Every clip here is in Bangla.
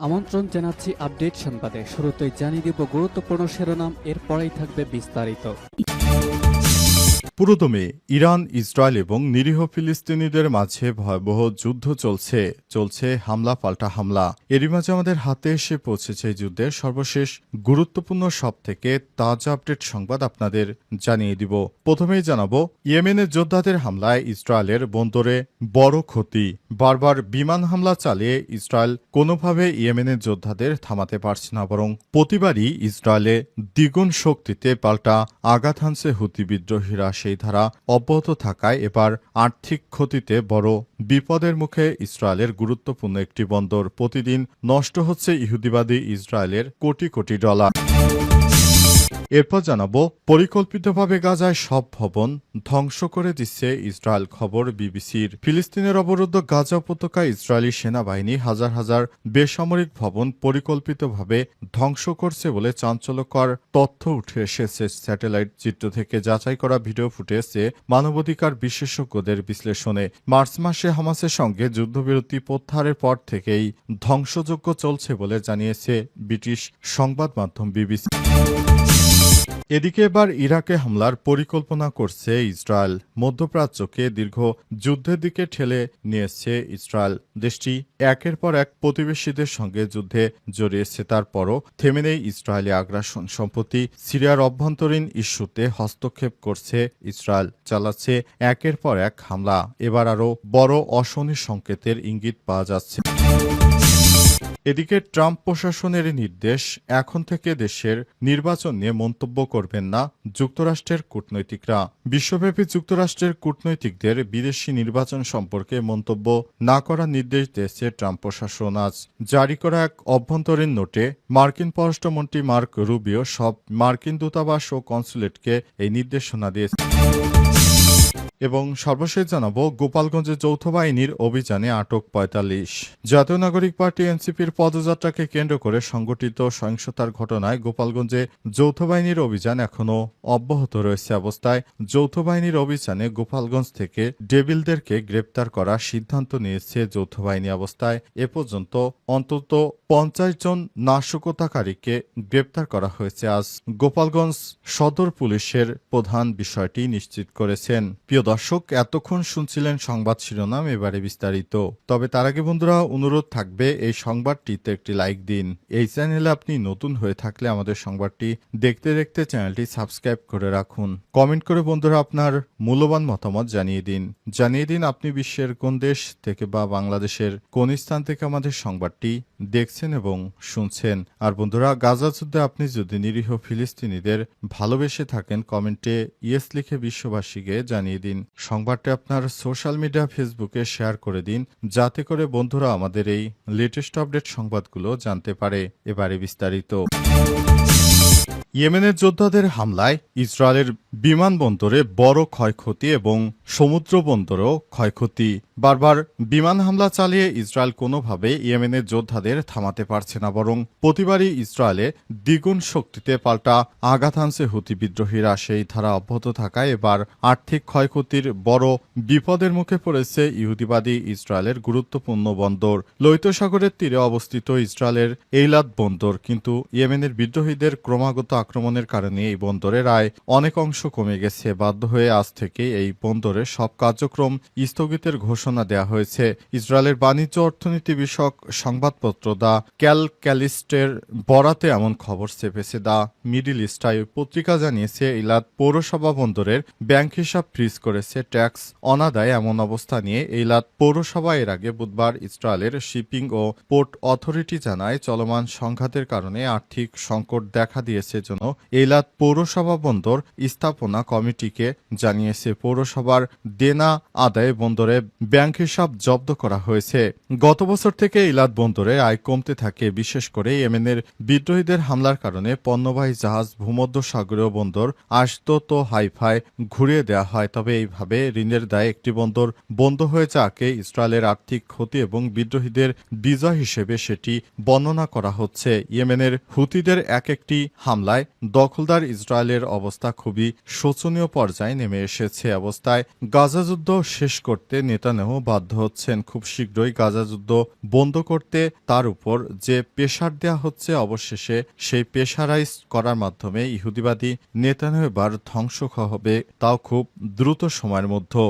আমন্ত্রণ জানাচ্ছি আপডেট সংবাদে। শুরুতেই জানিয়ে দিব গুরুত্বপূর্ণ শিরোনাম, এরপরেই থাকবে বিস্তারিত। পুরোদমে ইরান, ইসরায়েল এবং নিরীহ ফিলিস্তিনিদের মাঝে ভয়াবহ যুদ্ধ চলছে হামলা পাল্টা হামলা। এরই মাঝে আমাদের হাতে এসে পৌঁছেছে এই যুদ্ধের সর্বশেষ গুরুত্বপূর্ণ সবথেকে তাজা আপডেট সংবাদ আপনাদের জানিয়ে দিব। প্রথমেই জানাবো, ইয়েমেনের যোদ্ধাদের হামলায় ইসরায়েলের বন্দরে বড় ক্ষতি। বারবার বিমান হামলা চালিয়ে ইসরায়েল কোনোভাবে ইয়েমেনের যোদ্ধাদের থামাতে পারছে না, বরং প্রতিবারই ইসরায়েলে দ্বিগুণ শক্তিতে পাল্টা আঘাত হানছে হুতি বিদ্রোহীরা। সেই ধারা অব্যাহত থাকায় এবার আর্থিক ক্ষতিতে বড় বিপদের মুখে ইসরায়েলের গুরুত্বপূর্ণ একটি বন্দর। প্রতিদিন নষ্ট হচ্ছে ইহুদিবাদী ইসরায়েলের কোটি কোটি ডলার। এরপর জানাবো, পরিকল্পিতভাবে গাজায় সব ভবন ধ্বংস করে দিচ্ছে ইসরায়েল। খবর বিবিসির। ফিলিস্তিনের অবরুদ্ধ গাজা উপত্যকায় ইসরায়েলি সেনাবাহিনী হাজার হাজার বেসামরিক ভবন পরিকল্পিতভাবে ধ্বংস করছে বলে চাঞ্চল্যকর তথ্য উঠে এসেছে। স্যাটেলাইট চিত্র থেকে যাচাই করা ভিডিও ফুটেজে মানবাধিকার বিশেষজ্ঞদের বিশ্লেষণে মার্চ মাসে হামাসের সঙ্গে যুদ্ধবিরতি প্রত্যাহারের পর থেকেই ধ্বংসযজ্ঞ চলছে বলে জানিয়েছে ব্রিটিশ সংবাদ মাধ্যম বিবিসি। এদিকে এবার ইরাকে হামলার পরিকল্পনা করছে ইসরায়েল। মধ্যপ্রাচ্যকে দীর্ঘ যুদ্ধের দিকে ঠেলে নিয়েছে ইসরায়েল। দেশটি একের পর এক প্রতিবেশীদের সঙ্গে যুদ্ধে জড়িয়েছে, তারপরও থেমে নেই ইসরায়েলি আগ্রাসন। সম্প্রতি সিরিয়ার অভ্যন্তরীণ ইস্যুতে হস্তক্ষেপ করছে ইসরায়েল, চালাচ্ছে একের পর এক হামলা। এবার আরও বড় অশনি সংকেতের ইঙ্গিত পাওয়া যাচ্ছে। এদিকে ট্রাম্প প্রশাসনের নির্দেশ, এখন থেকে দেশের নির্বাচন নিয়ে মন্তব্য করবেন না যুক্তরাষ্ট্রের কূটনৈতিকরা। বিশ্বব্যাপী যুক্তরাষ্ট্রের কূটনৈতিকদের বিদেশি নির্বাচন সম্পর্কে মন্তব্য না করার নির্দেশ দিয়েছে ট্রাম্প প্রশাসন। আজ জারি করা এক অভ্যন্তরীণ নোটে মার্কিন পররাষ্ট্রমন্ত্রী মার্ক রুবিও সব মার্কিন দূতাবাস ও কনসুলেটকে এই নির্দেশনা দিয়েছে। এবং সর্বশেষ জানাবো, গোপালগঞ্জে যৌথ বাহিনীর অভিযানে আটক ৪৫। জাতীয় নাগরিক পার্টি এনসিপির পদযাত্রাকে কেন্দ্র করে সংগঠিত সহিংসতার ঘটনায় গোপালগঞ্জে যৌথ বাহিনীর অভিযান এখনও অব্যাহত রয়েছে। অবস্থায় যৌথ বাহিনীর অভিযানে গোপালগঞ্জ থেকে ডেভিলদেরকে গ্রেপ্তার করার সিদ্ধান্ত নিয়েছে যৌথ বাহিনী। অবস্থায় এ পর্যন্ত অন্তত ৫০ জন নাশকতাকারীকে গ্রেপ্তার করা হয়েছে। আজ গোপালগঞ্জ সদর পুলিশের প্রধান বিষয়টি নিশ্চিত করেছেন। প্রিয় দর্শক, এতক্ষণ শুনছিলেন সংবাদ শিরোনাম, এবারে বিস্তারিত। তবে তার আগে বন্ধুরা, অনুরোধ থাকবে এই সংবাদটিতে একটি লাইক দিন। এই চ্যানেলে আপনি নতুন হয়ে থাকলে আমাদের সংবাদটি দেখতে দেখতে চ্যানেলটি সাবস্ক্রাইব করে রাখুন। কমেন্ট করে বন্ধুরা আপনার মূল্যবান মতামত জানিয়ে দিন আপনি বিশ্বের কোন দেশ থেকে বা বাংলাদেশের কোন স্থান থেকে আমাদের সংবাদটি দেখছেন এবং শুনছেন। আর বন্ধুরা, গাজা যুদ্ধে আপনি যদি নিরীহ ফিলিস্তিনিদের ভালোবেসে থাকেন, কমেন্টে ইয়েস লিখে বিশ্ববাসীকে জানিয়ে দিন। সংবাদটি আপনার সোশ্যাল মিডিয়া ফেসবুকে শেয়ার করে দিন, যাতে করে বন্ধুরা আমাদের এই লেটেস্ট আপডেট সংবাদগুলো জানতে পারে। এবারে বিস্তারিত। ইয়েমেনের যোদ্ধাদের হামলায় ইসরায়েলের বিমানবন্দরে বড় ক্ষয়ক্ষতি এবং সমুদ্র বন্দরেও ক্ষয়ক্ষতি। বারবার বিমান হামলা চালিয়ে ইসরায়েল কোনোভাবে ইয়েমেনের যোদ্ধাদের থামাতে পারছে না, বরং প্রতিবারই ইসরায়েলে দ্বিগুণ শক্তিতে পাল্টা আঘাত হানছে হুতি বিদ্রোহীরা। সেই ধারা অব্যাহত থাকায় এবার আর্থিক ক্ষয়ক্ষতির বড় বিপদের মুখে পড়েছে ইহুদিবাদী ইসরায়েলের গুরুত্বপূর্ণ বন্দর। লোহিত সাগরের তীরে অবস্থিত ইসরায়েলের এইলাত বন্দর, কিন্তু ইয়েমেনের বিদ্রোহীদের ক্রমাগত আক্রমণের কারণে এই বন্দরের আয় অনেক অংশ কমে গেছে। বাধ্য হয়ে আজ থেকে এই বন্দরের সব কার্যক্রম স্থগিতের ঘোষণা দেওয়া হয়েছে। ইসরায়েলের বাণিজ্য অর্থনীতি বিষয়ক সংবাদপত্র দ্য ক্যালক্যালিস্টের বরাতে এমন খবর ছেপেছে। দ্য মিডিল ইস্টাই পত্রিকা জানিয়েছে, ইলাত পৌরসভা বন্দরের ব্যাংক হিসাব ফ্রিজ করেছে ট্যাক্স অনাদায়। এমন অবস্থা নিয়ে ইলাত পৌরসভা এর আগে বুধবার ইসরায়েলের শিপিং ও পোর্ট অথরিটি জানায়, চলমান সংঘাতের কারণে আর্থিক সংকট দেখা দিয়েছে জন্য এইলাত পৌরসভা বন্দর স্থাপনা কমিটিকে জানিয়েছে। পৌরসভার দেনা আদায়ে বন্দরে ব্যাংক হিসাব জব্দ করা হয়েছে। গত বছর থেকে ইলাত বন্দরে আয় কমতে থাকে, বিশেষ করে ইয়েমেনের বিদ্রোহীদের হামলার কারণে পণ্যবাহী জাহাজ ভূমধ্যসাগরীয় বন্দর আসতো তো হাইফায় ঘুরিয়ে দেওয়া হয়। তবে এইভাবে ঋণের দায়ে একটি বন্দর বন্ধ হয়ে যাকে ইসরায়েলের আর্থিক ক্ষতি এবং বিদ্রোহীদের বিজয় হিসেবে সেটি বর্ণনা করা হচ্ছে। ইয়েমেনের হুতিদের একটি হামলায় গাজায় দখলদার ইসরায়েলের অবস্থা খুবই শোচনীয় পর্যায়ে নেমে এসেছে। অবস্থায় গাজা যুদ্ধ শেষ করতে নেতানিয়াহু বাধ্য হচ্ছেন। খুব শীঘ্রই গাজা যুদ্ধ বন্ধ করতে তার উপর যে প্রেশার দেওয়া হচ্ছে, অবশেষে সেই প্রেশারাইজ করার মাধ্যমে ইহুদিবাদী নেতানিয়াহু এবার ধ্বংস হবে, তাও খুব দ্রুত সময়ের মধ্যে।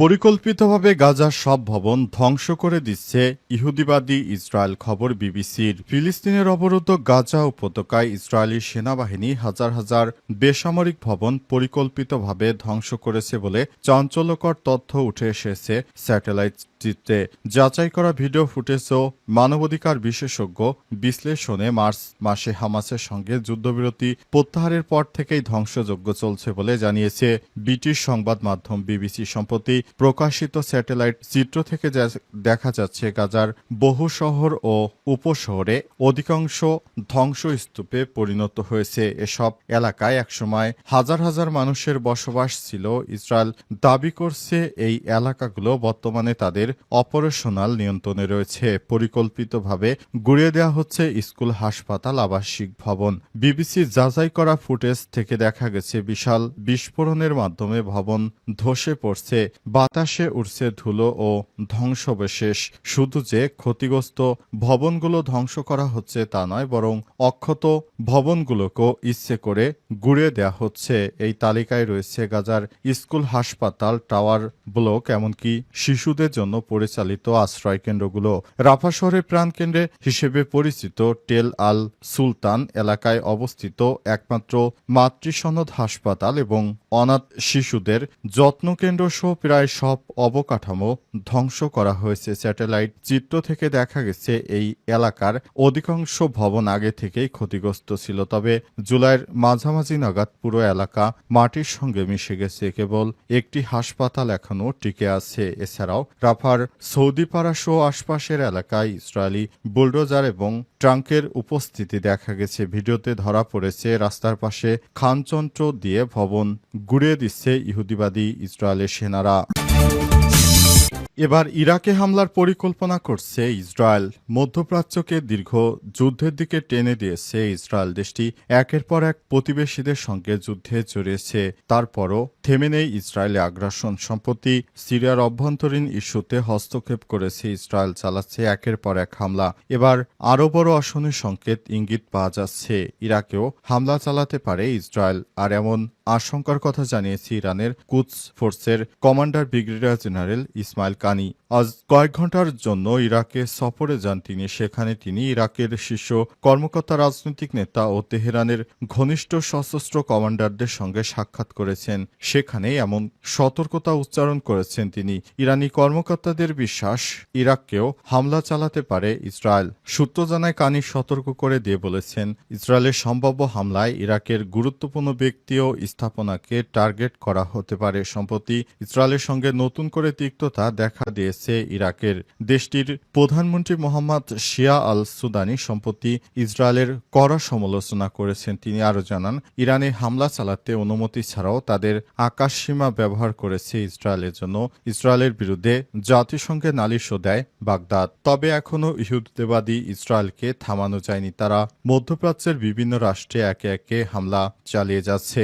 পরিকল্পিতভাবে গাজার সব ভবন ধ্বংস করে দিচ্ছে ইহুদিবাদী ইসরায়েল। খবর বিবিসির। ফিলিস্তিনের অবরুদ্ধ গাজা উপত্যকায় ইসরায়েলি সেনাবাহিনী হাজার হাজার বেসামরিক ভবন পরিকল্পিতভাবে ধ্বংস করেছে বলে চাঞ্চল্যকর তথ্য উঠে এসেছে স্যাটেলাইট চিত্রে। যাচাই করা ভিডিও ফুটেজ ও মানবাধিকার বিশেষজ্ঞ বিশ্লেষণে মার্চ মাসে হামাসের সঙ্গে যুদ্ধবিরতি প্রত্যাহারের পর থেকেই ধ্বংসযজ্ঞ চলছে বলে জানিয়েছে ব্রিটিশ সংবাদ মাধ্যম বিবিসি। সম্প্রতি প্রকাশিত স্যাটেলাইট চিত্র থেকে দেখা যাচ্ছে গাজার বহু শহর ও উপশহরে অধিকাংশ ধ্বংসস্তূপে পরিণত হয়েছে। এসব এলাকায় একসময় হাজার হাজার মানুষের বসবাস ছিল। ইসরায়েল দাবি করছে এই এলাকাগুলো বর্তমানে তাদের অপারেশনাল নিয়ন্ত্রণে রয়েছে। পরিকল্পিতভাবে গুড়িয়ে দেওয়া হচ্ছে স্কুল, হাসপাতাল, আবাসিক ভবন। বিবিসির যাচাই করা ফুটেজ থেকে দেখা গেছে বিশাল বিস্ফোরণের মাধ্যমে ভবন ধসে পড়ছে, বাতাসে উড়ছে ধুলো ও ধ্বংসাবশেষ। শুধু যে ক্ষতিগ্রস্ত ভবনগুলো ধ্বংস করা হচ্ছে তা নয়, বরং অক্ষত ভবনগুলোকেও ইচ্ছে করে গুড়িয়ে দেওয়া হচ্ছে। এই তালিকায় রয়েছে গাজার স্কুল, হাসপাতাল, টাওয়ার ব্লক, এমনকি শিশুদের জন্য পরিচালিত আশ্রয়কেন্দ্রগুলো। রাফা শহরের প্রাণকেন্দ্রে হিসেবে পরিচিত টেল আল সুলতান এলাকায় অবস্থিত একমাত্র মাতৃসনদ হাসপাতাল এবং অনাথ শিশুদের যত্নকেন্দ্র সহ প্রায় সব অবকাঠামো ধ্বংস করা হয়েছে। স্যাটেলাইট চিত্র থেকে দেখা গেছে এই এলাকার অধিকাংশ ভবন আগে থেকেই ক্ষতিগ্রস্ত ছিল, তবে জুলাইয়ের মাঝামাঝি নাগাদ পুরো এলাকা মাটির সঙ্গে মিশে গেছে। কেবল একটি হাসপাতাল এখনও টিকে আছে। এছাড়াও রাফার সৌদিপাড়া সহ আশপাশের এলাকায় ইসরায়েলি বুলডোজার এবং ট্রাঙ্কের উপস্থিতি দেখা গেছে। ভিডিওতে ধরা পড়েছে রাস্তার পাশে খানযন্ত্র দিয়ে ভবন গুড়িয়ে দিচ্ছে ইহুদিবাদী ইসরায়েলের সেনারা। এবার ইরাকে হামলার পরিকল্পনা করছে ইসরায়েল। মধ্যপ্রাচ্যকে দীর্ঘ যুদ্ধের দিকে টেনে দিয়েছে ইসরায়েল। দেশটি একের পর এক প্রতিবেশীদের সঙ্গে যুদ্ধে জড়িয়েছে, তারপরও থেমে নেই ইসরায়েলে আগ্রাসন। সম্প্রতি সিরিয়ার অভ্যন্তরীণ ইস্যুতে হস্তক্ষেপ করেছে ইসরায়েল, চালাচ্ছে একের পর এক হামলা। এবার আরও বড় অশনির সংকেত ইঙ্গিত পাওয়া যাচ্ছে, ইরাকেও হামলা চালাতে পারে ইসরায়েল। আর এমন আশঙ্কার কথা জানিয়েছে ইরানের কুদস ফোর্সের কমান্ডার ব্রিগেডিয়ার জেনারেল ইসমাইল কানি। আজ কয়েক ঘন্টার জন্য ইরাকে সফরে যান তিনি। সেখানে তিনি ইরাকের শীর্ষ কর্মকর্তা, রাজনৈতিক নেতা ও তেহরানের ঘনিষ্ঠ সশস্ত্র কমান্ডারদের সঙ্গে সাক্ষাৎ করেছেন। সেখানে এমন সতর্কতা উচ্চারণ করেছেন তিনি। ইরানি কর্মকর্তাদের বিশ্বাস, ইরাককেও হামলা চালাতে পারে ইসরায়েল। সূত্র জানায় কানি সতর্ক করে দিয়ে বলেছেন, ইসরায়েলের সম্ভাব্য হামলায় ইরাকের গুরুত্বপূর্ণ ব্যক্তি ও স্থাপনাকে টার্গেট করা হতে পারে। সম্প্রতি ইসরায়েলের সঙ্গে নতুন করে তিক্ততা দেখা দিয়েছে ইরাকের। দেশটির প্রধানমন্ত্রী মোহাম্মদ শিয়া আল সুদানি সম্প্রতি ইসরায়েলের কড়া সমালোচনা করেছেন। তিনি আরও জানান, ইরানে হামলা চালাতে অনুমতি ছাড়াও তাদের আকাশসীমা ব্যবহার করেছে ইসরায়েলের জন্য। ইসরায়েলের বিরুদ্ধে জাতিসংঘে নালিশও দেয় বাগদাদ। তবে এখনও ইহুদিবাদী ইসরায়েলকে থামানো যায়নি। তারা মধ্যপ্রাচ্যের বিভিন্ন রাষ্ট্রে একে একে হামলা চালিয়ে যাচ্ছে।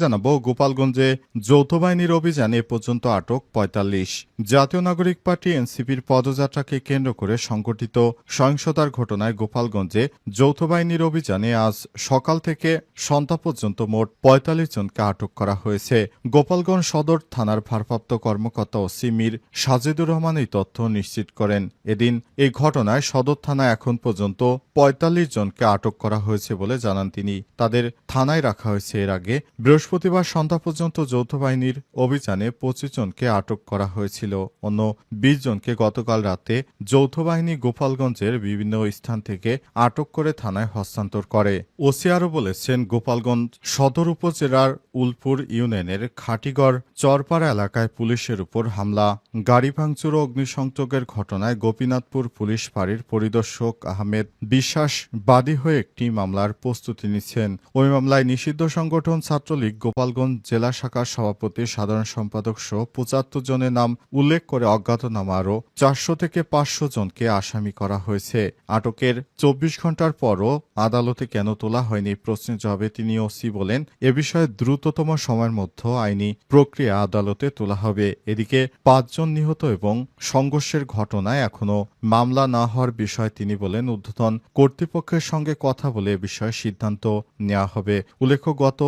জানাবো, গোপালগঞ্জে যৌথ বাহিনীর অভিযানে এ পর্যন্ত আটক ৪৫। জাতীয় নাগরিক পার্টি এনসিপির পদযাত্রাকে কেন্দ্র করে সংঘটিত সহিংসতার ঘটনায় গোপালগঞ্জে যৌথ বাহিনীর অভিযানে আজ সকাল থেকে সন্ধ্যা পর্যন্ত মোট ৪৫ জনকে আটক করা হয়েছে। গোপালগঞ্জ সদর থানার ভারপ্রাপ্ত কর্মকর্তা ওসি মীর সাজেদুর রহমান এই তথ্য নিশ্চিত করেন। এদিন এই ঘটনায় সদর থানায় এখন পর্যন্ত ৪৫ জনকে আটক করা হয়েছে বলে জানান তিনি। তাদের থানায় রাখা হয়েছে। এর আগে বৃহস্পতিবার সন্ধ্যা পর্যন্ত যৌথ বাহিনীর অভিযানে ২৫ জনকে আটক করা হয়েছিল। অন্য ২০ জনকে গতকাল রাতে যৌথ বাহিনী গোপালগঞ্জের বিভিন্ন স্থান থেকে আটক করে থানায় হস্তান্তর করে। ওসি আরও বলেছেন, গোপালগঞ্জ সদর উপজেলার উলপুর ইউনিয়নের খাটিগড় চরপাড়া এলাকায় পুলিশের উপর হামলা, গাড়ি ভাঙচুর ও অগ্নিসংযোগের ঘটনায় গোপীনাথপুর পুলিশ ফাঁড়ির পরিদর্শক আহমেদ বিশ্বাস বাদী হয়ে একটি মামলার প্রস্তুতি নিচ্ছেন। ওই মামলায় নিষিদ্ধ সংগঠন ছাত্রলীগ গোপালগঞ্জ জেলা শাখার সভাপতি, সাধারণ সম্পাদক সহ ৭৫ জনের নাম উল্লেখ করে অজ্ঞাতনামা আরও ৪০০ থেকে ৫০০ জনকে আসামি করা হয়েছে। আটকের ২৪ ঘন্টার পরও আদালতে কেন তোলা হয়নি প্রশ্নের জবাবে তিনি ওসি বলেন, এ বিষয়ে দ্রুততম সময়ের মধ্যে আইনি প্রক্রিয়া আদালতে তোলা হবে। এদিকে ৫ জন নিহত এবং সংঘর্ষের ঘটনায় এখনও মামলা না হওয়ার বিষয়ে তিনি বলেন, ঊর্ধ্বতন কর্তৃপক্ষের সঙ্গে কথা বলে এ বিষয়ে সিদ্ধান্ত নেওয়া হবে। উল্লেখ্য, গত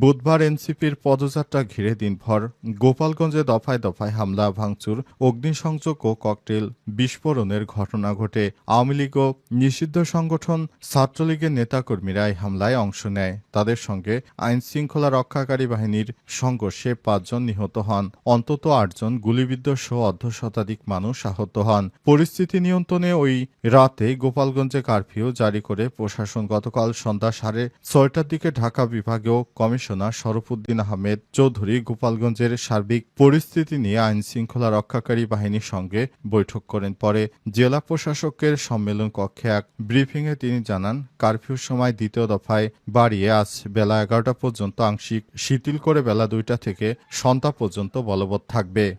বুধবার এনসিপির পদযাত্রা ঘিরে দিনভর গোপালগঞ্জে দফায় দফায় হামলা, ভাঙচুর, অগ্নিসংযোগ ও ককটেল বিস্ফোরণের ঘটনা ঘটে। আওয়ামী লীগ ও নিষিদ্ধ সংগঠন ছাত্রলীগের নেতাকর্মীরা এই হামলায় অংশ নেয়। তাদের সঙ্গে আইন শৃঙ্খলা রক্ষাকারী বাহিনীর সংঘর্ষে ৫ জন নিহত হন, অন্তত ৮ জন গুলিবিদ্ধ সহ অর্ধশতাধিক মানুষ আহত হন। পরিস্থিতি নিয়ন্ত্রণে ওই রাতে গোপালগঞ্জে কারফিউ জারি করে প্রশাসন। গতকাল সন্ধ্যা ৬:৩০টার দিকে ঢাকা বিভাগীয় কমিশনার শরফুদ্দিন আহমেদ চৌধুরী গোপালগঞ্জের সার্বিক পরিস্থিতি নিয়ে আইন শৃঙ্খলা রক্ষাকারী বাহিনীর সঙ্গে বৈঠক করেন। পরে জেলা প্রশাসকের সম্মেলন কক্ষে এক ব্রিফিংয়ে তিনি জানান, কারফিউর সময় দ্বিতীয় দফায় বাড়িয়ে আজ বেলা ১১টা পর্যন্ত, আংশিক শিথিল করে বেলা ২টা থেকে সন্ধ্যা পর্যন্ত বলবৎ থাকবে।